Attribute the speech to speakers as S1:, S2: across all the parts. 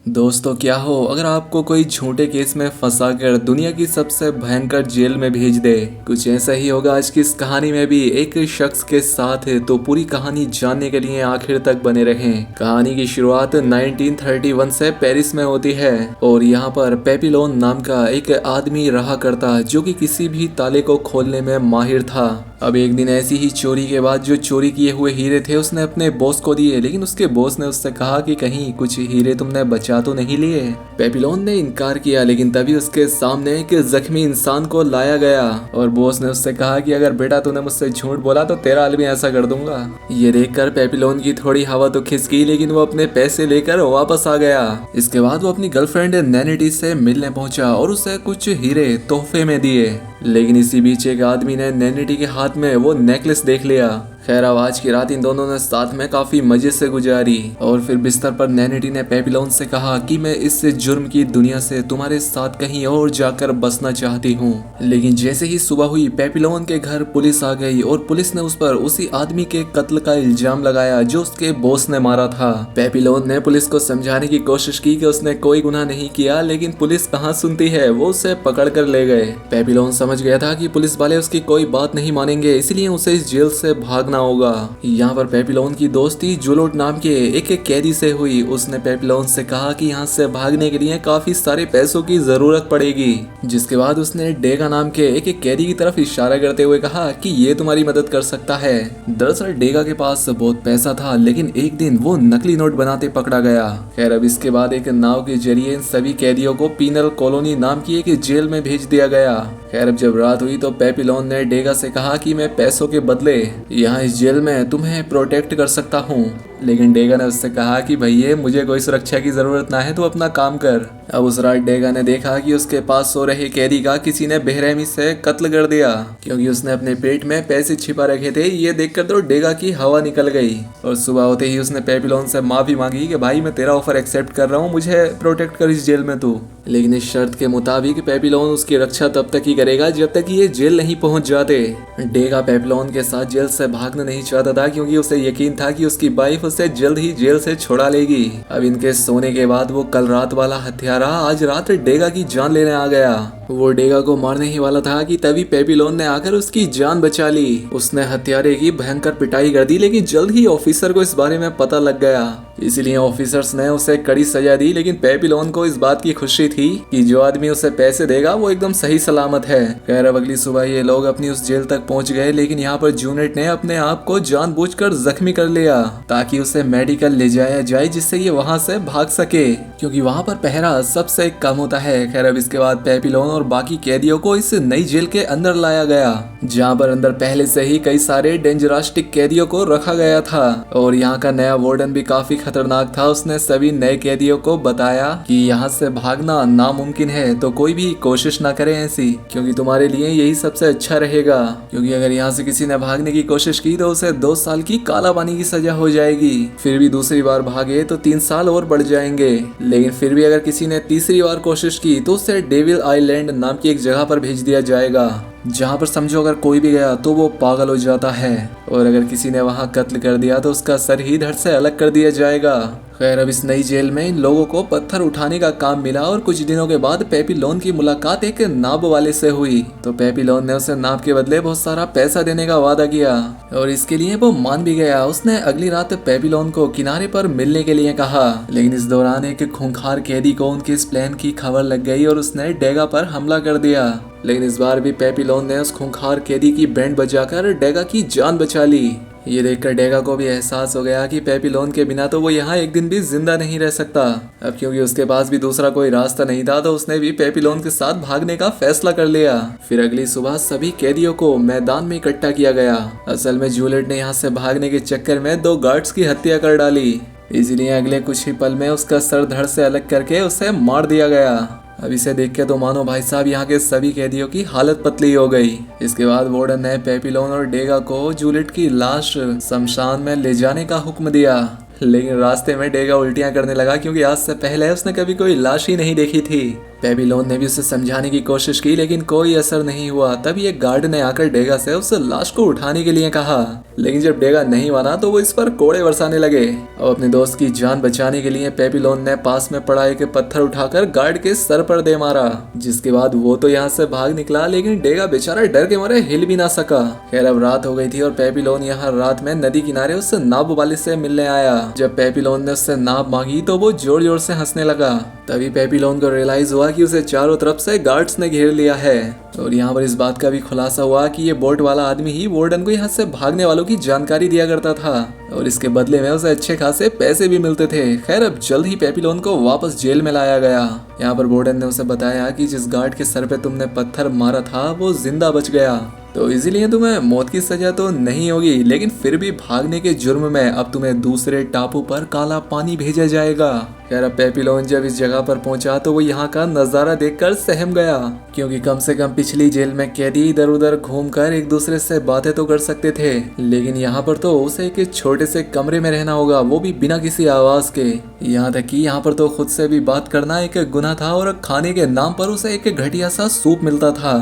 S1: दोस्तों क्या हो अगर आपको कोई झूठे केस में फंसाकर दुनिया की सबसे भयंकर जेल में भेज दे। कुछ ऐसा ही होगा आज की इस कहानी में भी एक शख्स के साथ है, तो पूरी कहानी जानने के लिए आखिर तक बने रहें। कहानी की शुरुआत 1931 से पेरिस में होती है और यहाँ पर पेपिलोन नाम का एक आदमी रहा करता जो कि किसी भी ताले को खोलने में माहिर था। अब एक दिन ऐसी ही चोरी के बाद जो चोरी किए हुए हीरे थे उसने अपने बॉस को दिए, लेकिन उसके बॉस ने उससे कहा कि कहीं कुछ हीरे तुमने बचा तो नहीं लिए। पेपिलोन ने इनकार किया, लेकिन तभी उसके सामने एक जख्मी इंसान को लाया गया और बॉस ने उससे कहा कि अगर बेटा तूने मुझसे झूठ बोला तो तेरा हाल भी ऐसा कर दूंगा। ये देखकर पेपिलोन की थोड़ी हवा तो खिसकी, लेकिन वो अपने पैसे लेकर वापस आ गया। इसके बाद वो अपनी गर्लफ्रेंड नैनिटी से मिलने पहुंचा और उसे कुछ हीरे तोहफे में दिए, लेकिन इसी बीच एक आदमी ने नैनिटी के हाथ में वो नेकलेस देख लिया। खैर अब आज की रात इन दोनों ने साथ में काफी मजे से गुजारी और फिर बिस्तर पर नैनिटी ने पेपिलोन से कहा कि मैं इस जुर्म की दुनिया से तुम्हारे साथ कहीं और जाकर बसना चाहती हूँ। लेकिन जैसे ही सुबह हुई पेपिलोन के घर पुलिस आ गई और पुलिस ने उस पर उसी आदमी के कत्ल का इल्जाम लगाया जो उसके बॉस ने मारा था। पेपिलोन ने पुलिस को समझाने की कोशिश की कि उसने कोई गुनाह नहीं किया, लेकिन पुलिस कहाँ सुनती है, वो उसे पकड़ कर ले गए। पेपिलोन समझ गया था कि पुलिस वाले उसकी कोई बात नहीं मानेंगे, इसलिए उसे इस जेल से भागना होगा। यहाँ पर पेपिलोन की दोस्ती जुलोट नाम के एक कैदी से हुई। उसने पेपिलोन से कहा कि यहाँ से भागने के लिए काफी सारे पैसों की जरूरत पड़ेगी, जिसके बाद उसने डेगा नाम के एक कैदी की तरफ इशारा करते हुए कहा कि ये तुम्हारी मदद कर सकता है। दरअसल डेगा के पास बहुत पैसा था, लेकिन एक दिन वो नकली नोट बनाते पकड़ा गया। खैर अब इसके बाद एक नाव के जरिए इन सभी कैदियों को पीनल कॉलोनी नाम की एक जेल में भेज दिया गया। खैर अब जब रात हुई तो पेपिलोन ने डेगा से कहा कि मैं पैसों के बदले यहाँ इस जेल में तुम्हें प्रोटेक्ट कर सकता हूँ, लेकिन डेगा ने उससे कहा कि भैया मुझे कोई सुरक्षा की जरूरत ना है, तो अपना काम कर। अब उस रात डेगा ने देखा कि उसके पास सो रहे कैदी का किसी ने बेरहमी से कत्ल कर दिया, क्योंकि उसने अपने पेट में पैसे छिपा रखे थे। ये देखकर तो डेगा की हवा निकल गई और सुबह होते ही उसने पेपिलोन से माफी मांगी कि भाई मैं तेरा ऑफर एक्सेप्ट कर रहा हूँ, मुझे प्रोटेक्ट कर इस जेल में तू। लेकिन इस शर्त के मुताबिक पेपिलोन उसकी रक्षा तब तक ही करेगा जब तक ये जेल नहीं पहुंच जाते। डेगा पेपिलोन के साथ जेल से भागना नहीं चाहता था, क्योंकि उसे यकीन था कि उसकी वाइफ उसे जल्द ही जेल से छुड़ा लेगी। अब इनके सोने के बाद वो कल रात वाला हत्यारा आज रात डेगा की जान लेने आ गया। वो डेगा को मारने ही वाला था कि तभी पेपिलोन ने आकर उसकी जान बचा ली। उसने हत्यारे की भयंकर पिटाई कर दी, लेकिन जल्द ही ऑफिसर को इस बारे में पता लग गया, इसलिए ऑफिसर्स ने उसे कड़ी सजा दी। लेकिन पेपिलोन को इस बात की खुशी थी कि जो आदमी उसे पैसे देगा वो एकदम सही सलामत है। खैर अब अगली सुबह ये लोग अपनी उस जेल तक पहुंच गए, लेकिन यहाँ पर जूनेट ने अपने आप को जानबूझकर जख्मी कर लिया ताकि उसे मेडिकल ले जाया जाए, जिससे ये वहां से भाग सके, क्योंकि वहां पर पहरा सबसे कम होता है। खैर अब इसके बाद पेपिलोन और बाकी कैदियों को इस नई जेल के अंदर लाया गया, जहाँ पर अंदर पहले से ही कई सारे डेंजरास्टिक कैदियों को रखा गया था और यहाँ का नया वार्डन भी काफी खतरनाक था। उसने सभी नए कैदियों को बताया कि यहाँ से भागना नामुमकिन है, तो कोई भी कोशिश ना करे ऐसी, क्योंकि तुम्हारे लिए यही सबसे अच्छा रहेगा, क्योंकि अगर यहाँ से किसी ने भागने की कोशिश की तो उसे 2 साल की कालाबानी की सजा हो जाएगी। फिर भी दूसरी बार भागे तो 3 साल और बढ़ जाएंगे। लेकिन फिर भी अगर किसी ने तीसरी बार कोशिश की तो उसे डेविल आइलैंड नाम की एक जगह पर भेज दिया जाएगा, जहाँ पर समझो अगर कोई भी गया तो वो पागल हो जाता है, और अगर किसी ने वहाँ कत्ल कर दिया तो उसका सर ही धड़ से अलग कर दिया जाएगा। खैर अब इस नई जेल में इन लोगों को पत्थर उठाने का काम मिला और कुछ दिनों के बाद पेपिलोन की मुलाकात एक नाव वाले से हुई, तो पेपिलोन ने उसे नाव के बदले बहुत सारा पैसा देने का वादा किया और इसके लिए वो मान भी गया। उसने अगली रात पेपिलोन को किनारे पर मिलने के लिए कहा, लेकिन इस दौरान एक खूंखार कैदी को उनके इस प्लान की खबर लग गई और उसने डेगा पर हमला कर दिया। लेकिन इस बार भी पेपिलोन ने उस खूंखार कैदी की बैंड बजाकर डेगा की जान बचा ली। ये देखकर डेगा को भी एहसास हो गया कि पेपिलोन के बिना तो वो यहाँ एक दिन भी जिंदा नहीं रह सकता। अब क्योंकि उसके पास भी दूसरा कोई रास्ता नहीं था, तो उसने भी पेपिलोन के साथ भागने का फैसला कर लिया। फिर अगली सुबह सभी कैदियों को मैदान में इकट्ठा किया गया। असल में जूलियट ने यहाँ से भागने के चक्कर में 2 गार्ड्स की हत्या कर डाली, इसलिए अगले कुछ ही पल में उसका सर धड़ से अलग करके उसे मार दिया गया। अब इसे देख के तो मानो भाई साहब यहाँ के सभी कैदियों की हालत पतली हो गई। इसके बाद वार्डन ने पेपिलोन और डेगा को जूलियट की लाश शमशान में ले जाने का हुक्म दिया, लेकिन रास्ते में डेगा उल्टियां करने लगा, क्योंकि आज से पहले उसने कभी कोई लाश ही नहीं देखी थी। पेपिलोन ने भी उसे समझाने की कोशिश की लेकिन कोई असर नहीं हुआ। तभी एक गार्ड ने आकर डेगा से उस लाश को उठाने के लिए कहा, लेकिन जब डेगा नहीं माना तो वो इस पर कोड़े बरसाने लगे। अब अपने दोस्त की जान बचाने के लिए पेपिलोन ने पास में पड़ा एक पत्थर उठाकर गार्ड के सर पर दे मारा, जिसके बाद वो तो यहाँ से भाग निकला लेकिन डेगा बेचारा डर के मारे हिल भी ना सका। खैर अब रात हो गई थी और पेपिलोन यहाँ रात में नदी किनारे उस नाव वाले से मिलने आया। जब पेपिलोन ने उससे नाव मांगी तो वो जोर जोर से हंसने लगा। तभी पेपिलोन को रियलाइज हुआ कि उसे चारों तरफ से गार्ड्स ने घेर लिया है और यहाँ पर इस बात का भी खुलासा हुआ कि ये बोट वाला आदमी ही वार्डन को यहाँ से भागने वालों की जानकारी दिया करता था और इसके बदले में उसे अच्छे खासे पैसे भी मिलते थे। खैर अब जल्द ही पेपिलोन को वापस जेल में लाया गया। यहाँ पर वार्डन ने उसे बताया कि जिस गार्ड के सर पे तुमने पत्थर मारा था वो जिंदा बच गया, तो इसीलिए तुम्हें मौत की सजा तो नहीं होगी, लेकिन फिर भी भागने के जुर्म में अब तुम्हें दूसरे टापू पर काला पानी भेजा जाएगा। खैर अब पेपिलोन जब इस जगह पर पहुंचा तो वो यहाँ का नजारा देखकर सहम गया, क्योंकि कम से कम पिछली जेल में कैदी इधर उधर घूमकर एक दूसरे से बातें तो कर सकते थे, लेकिन यहाँ पर तो उसे एक छोटे से कमरे में रहना होगा, वो भी बिना किसी आवाज के। यहाँ तक कि यहाँ पर तो खुद से भी बात करना एक गुनाह था और खाने के नाम पर उसे एक घटिया सा सूप मिलता था।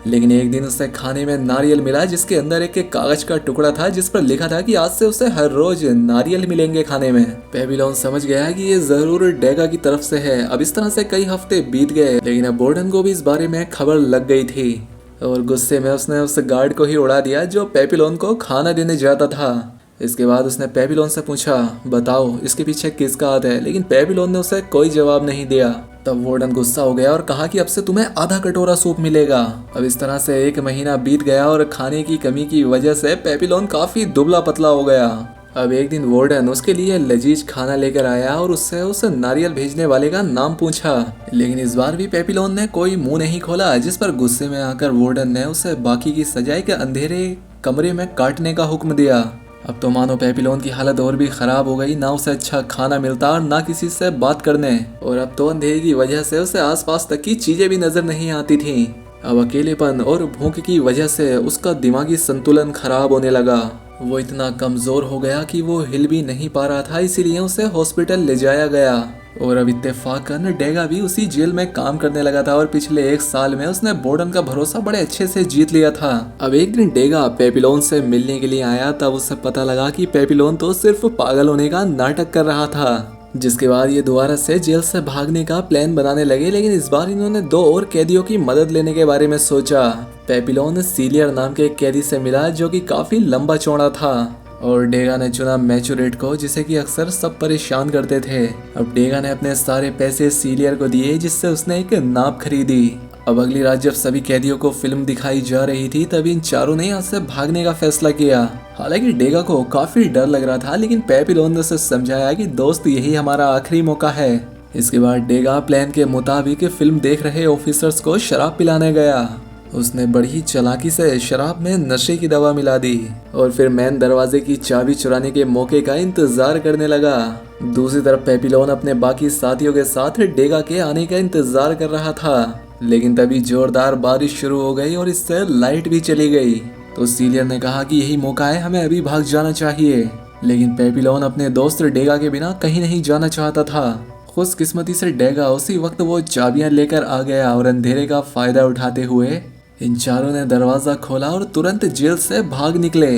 S1: लेकिन एक दिन उसे खाने में नारियल मिला जिसके अंदर एक कागज का टुकड़ा था जिस पर लिखा था कि आज से उसे हर रोज नारियल मिलेंगे खाने में। पेपिलोन समझ गया कि ये जरूर डेगा की तरफ से है। अब इस तरह से कई हफ्ते बीत गए, लेकिन अब वार्डन को भी इस बारे में खबर लग गई थी और गुस्से में उसने उस गार्ड को ही उड़ा दिया जो पेपिलोन को खाना देने जाता था। इसके बाद उसने पेपिलोन से पूछा, बताओ इसके पीछे किसका हाथ है, लेकिन पेपिलोन ने उसे कोई जवाब नहीं दिया। तब वार्डन गुस्सा हो गया और कहा कि अब से तुम्हें आधा कटोरा सूप मिलेगा। अब इस तरह से 1 महीना बीत गया और खाने की कमी की वजह से पेपिलोन काफी दुबला पतला हो गया। अब एक दिन वार्डन उसके लिए लजीज खाना लेकर आया और उससे उस नारियल भेजने वाले का नाम पूछा, लेकिन इस बार भी पेपिलोन ने कोई मुंह नहीं खोला, जिस पर गुस्से में आकर वार्डन ने उसे बाकी की सजाए के अंधेरे कमरे में काटने का हुक्म दिया। अब तो मानो पेपिलोन की हालत और भी खराब हो गई, ना उसे अच्छा खाना मिलता और ना किसी से बात करने, और अब तो अंधेरे की वजह से उसे आसपास तक की चीजें भी नजर नहीं आती थीं। अब अकेलेपन और भूख की वजह से उसका दिमागी संतुलन खराब होने लगा। वो इतना कमजोर हो गया कि वो हिल भी नहीं पा रहा था, इसीलिए उसे हॉस्पिटल ले जाया गया। और अब इत्तेफाकन डेगा भी उसी जेल में काम करने लगा था और पिछले 1 साल में उसने वार्डन का भरोसा बड़े अच्छे से जीत लिया था। अब एक दिन डेगा पेपिलोन से मिलने के लिए आया, तब उसे पता लगा कि पेपिलोन तो सिर्फ पागल होने का नाटक कर रहा था। जिसके बाद ये दोबारा से जेल से भागने का प्लान बनाने लगे, लेकिन इस बार इन्होंने 2 और कैदियों की मदद लेने के बारे में सोचा। पेपिलोन सीलियर नाम के एक कैदी से मिला जो कि काफी लंबा चौड़ा था, और डेगा ने चुना मैचुरेट को, जिसे कि अक्सर सब परेशान करते थे। अब डेगा ने अपने सारे पैसे सीलियर को दिए, जिससे उसने एक नाव खरीदी। अब अगली रात जब सभी कैदियों को फिल्म दिखाई जा रही थी, तभी इन चारों ने यहाँ से भागने का फैसला किया। हालांकि डेगा को काफी डर लग रहा था, लेकिन पेपिलोन ने उसे समझाया कि दोस्त यही हमारा आखिरी मौका है। इसके बाद डेगा प्लान के मुताबिक फिल्म देख रहे ऑफिसर्स को शराब पिलाने गया। उसने बड़ी चालाकी से शराब में नशे की दवा मिला दी और फिर मैन दरवाजे की चाबी चुराने के मौके का इंतजार करने लगा। दूसरी तरफ पेपिलोन अपने बाकी साथियों के साथ डेगा के आने का इंतजार कर रहा था, लेकिन तभी जोरदार बारिश शुरू हो गई और इससे लाइट भी चली गई। तो सीलियर ने कहा कि यही मौका है, हमें अभी भाग जाना चाहिए। लेकिन पेपिलोन अपने दोस्त डेगा के बिना कहीं नहीं जाना चाहता था। खुशकिस्मती से डेगा उसी वक्त वो चाबियां लेकर आ गया और अंधेरे का फायदा उठाते हुए इन चारों ने दरवाजा खोला और तुरंत जेल से भाग निकले।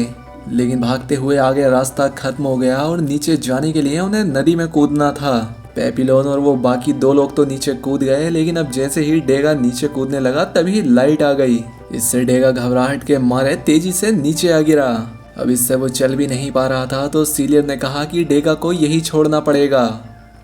S1: लेकिन भागते हुए आगे रास्ता खत्म हो गया और नीचे जाने के लिए उन्हें नदी में कूदना था। पेपिलोन और वो बाकी 2 लोग तो नीचे कूद गए, लेकिन अब जैसे ही डेगा नीचे कूदने लगा तभी लाइट आ गई। इससे डेगा घबराहट के मारे तेजी से नीचे आ गिरा। अब इससे वो चल भी नहीं पा रहा था, तो सीलियर ने कहा कि डेगा को यही छोड़ना पड़ेगा।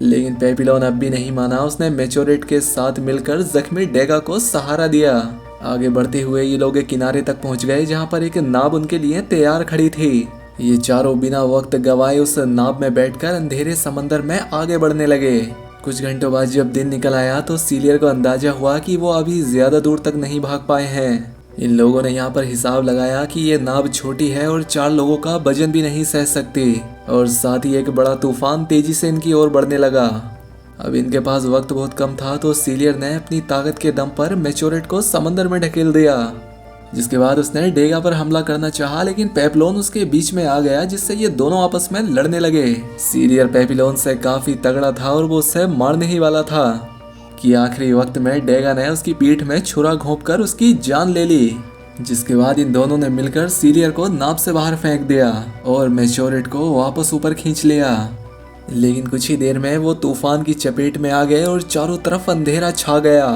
S1: लेकिन पेपिलोन अब भी नहीं माना। उसने मैचोरेट के साथ मिलकर जख्मी डेगा को सहारा दिया। आगे बढ़ते हुए ये लोग एक किनारे तक पहुंच गए, जहां पर एक नाव उनके लिए तैयार खड़ी थी। ये चारों बिना वक्त गवाए उस नाव में बैठकर अंधेरे समंदर में आगे बढ़ने लगे। कुछ घंटों बाद जब दिन निकल आया तो सीलियर को अंदाजा हुआ कि वो अभी ज्यादा दूर तक नहीं भाग पाए हैं। इन लोगों ने यहाँ पर हिसाब लगाया कि ये नाव छोटी है और 4 लोगों का वजन भी नहीं सह सकती, और साथ ही एक बड़ा तूफान तेजी से इनकी ओर बढ़ने लगा। अब इनके पास वक्त बहुत कम था, तो सीलियर ने अपनी ताकत के दम पर मैचोरेट को समंदर में ढकेल दिया। जिसके बाद उसने डेगा पर हमला करना चाहा, लेकिन पेपिलोन उसके बीच में आ गया, जिससे ये दोनों आपस में लड़ने लगे। सीलियर पेपिलोन से काफी तगड़ा था और वो उससे मारने ही वाला था कि आखिरी वक्त में डेगा ने उसकी पीठ में छुरा घोंपकर उसकी जान ले ली। जिसके बाद इन दोनों ने मिलकर सीलियर को नाव से बाहर फेंक दिया और मेचोरेट को वापस ऊपर खींच लिया। लेकिन कुछ ही देर में वो तूफान की चपेट में आ गए और चारों तरफ अंधेरा छा गया।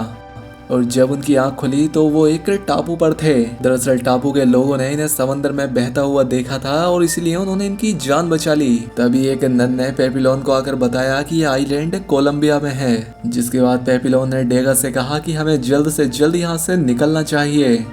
S1: और जब उनकी आंख खुली तो वो एक टापू पर थे। दरअसल टापू के लोगों ने इन्हें समंदर में बहता हुआ देखा था और इसलिए उन्होंने इनकी जान बचा ली। तभी एक नन ने पेपिलोन को आकर बताया कि ये आइलैंड कोलंबिया में है। जिसके बाद पेपिलोन ने डेगा से कहा कि हमें जल्द से जल्द यहाँ से निकलना चाहिए।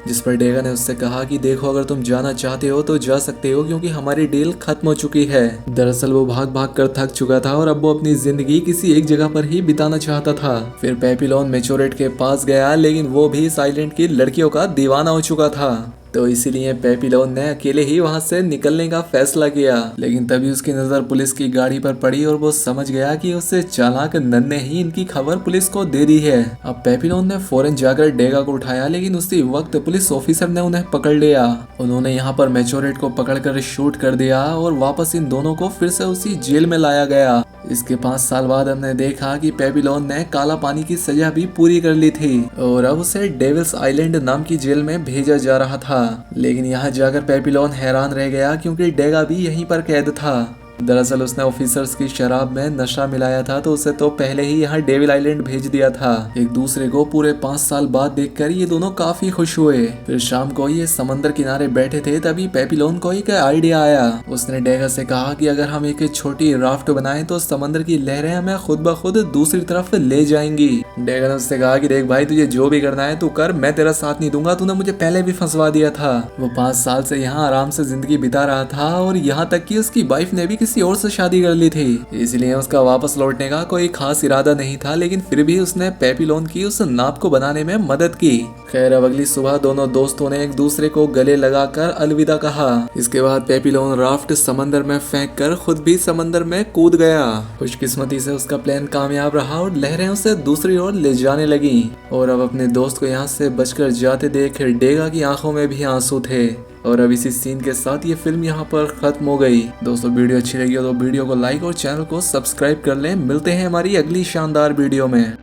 S1: जिस पर डेगा ने उससे कहा कि देखो, अगर तुम जाना चाहते हो तो जा सकते हो, क्योंकि हमारी डील खत्म हो चुकी है। दरअसल वो भाग भाग कर थक चुका था और अब वो अपनी जिंदगी किसी एक जगह पर ही बिताना चाहता था। फिर पेपिलोन मेचोरेट के पास गया, लेकिन वो भी इस आइलैंड की लड़कियों का दीवाना हो चुका था। तो इसीलिए पेपिलोन ने अकेले ही वहां से निकलने का फैसला किया। लेकिन तभी उसकी नजर पुलिस की गाड़ी पर पड़ी और वो समझ गया कि उससे चालाक नन ने ही इनकी खबर पुलिस को दे दी है। अब पेपिलोन ने फौरन जाकर डेगा को उठाया, लेकिन उसी वक्त पुलिस ऑफिसर ने उन्हें पकड़ लिया। उन्होंने यहाँ पर मेचोरेट को पकड़कर शूट कर दिया और वापस इन दोनों को फिर से उसी जेल में लाया गया। इसके 5 साल बाद हमने देखा कि पेपिलोन ने काला पानी की सजा भी पूरी कर ली थी और अब उसे डेविल्स आइलैंड नाम की जेल में भेजा जा रहा था। लेकिन यहाँ जाकर पेपिलोन हैरान रह गया, क्योंकि डेगा भी यहीं पर कैद था। दरअसल उसने ऑफिसर्स की शराब में नशा मिलाया था, तो उसे तो पहले ही यहाँ डेविल आइलैंड भेज दिया था। एक दूसरे को पूरे 5 साल बाद देखकर ये दोनों काफी खुश हुए। फिर शाम को ये समंदर किनारे बैठे थे, तभी पेपिलोन को एक आइडिया आया। उसने डेगा से कहा कि अगर हम एक छोटी राफ्ट बनाएं तो समंदर की लहरें हमें खुद ब खुद दूसरी तरफ ले जाएंगी। डेगा ने उससे कहा कि देख भाई, तुझे जो भी करना है तू कर, मैं तेरा साथ नहीं दूंगा, तूने मुझे पहले भी फंसवा दिया था। वो 5 साल से यहाँ आराम से जिंदगी बिता रहा था और यहाँ तक कि उसकी वाइफ ने भी किसी और से शादी कर ली थी, इसलिए उसका वापस लौटने का कोई खास इरादा नहीं था। लेकिन फिर भी उसने पेपिलोन की उस नाव को बनाने में मदद की। खैर, अब अगली सुबह दोनों दोस्तों ने एक दूसरे को गले लगाकर अलविदा कहा। इसके बाद पेपिलोन राफ्ट समंदर में फेंक कर खुद भी समंदर में कूद गया। खुशकिस्मती से उसका प्लान कामयाब रहा और लहरें उसे दूसरी ओर ले जाने लगी। और अब अपने दोस्त को यहाँ से बचकर जाते देख डेगा की आंखों में भी आंसू थे। और अब इसी सीन के साथ ये फिल्म यहाँ पर खत्म हो गई। दोस्तों, वीडियो अच्छी लगी हो तो वीडियो को लाइक और चैनल को सब्सक्राइब कर लें। मिलते हैं हमारी अगली शानदार वीडियो में।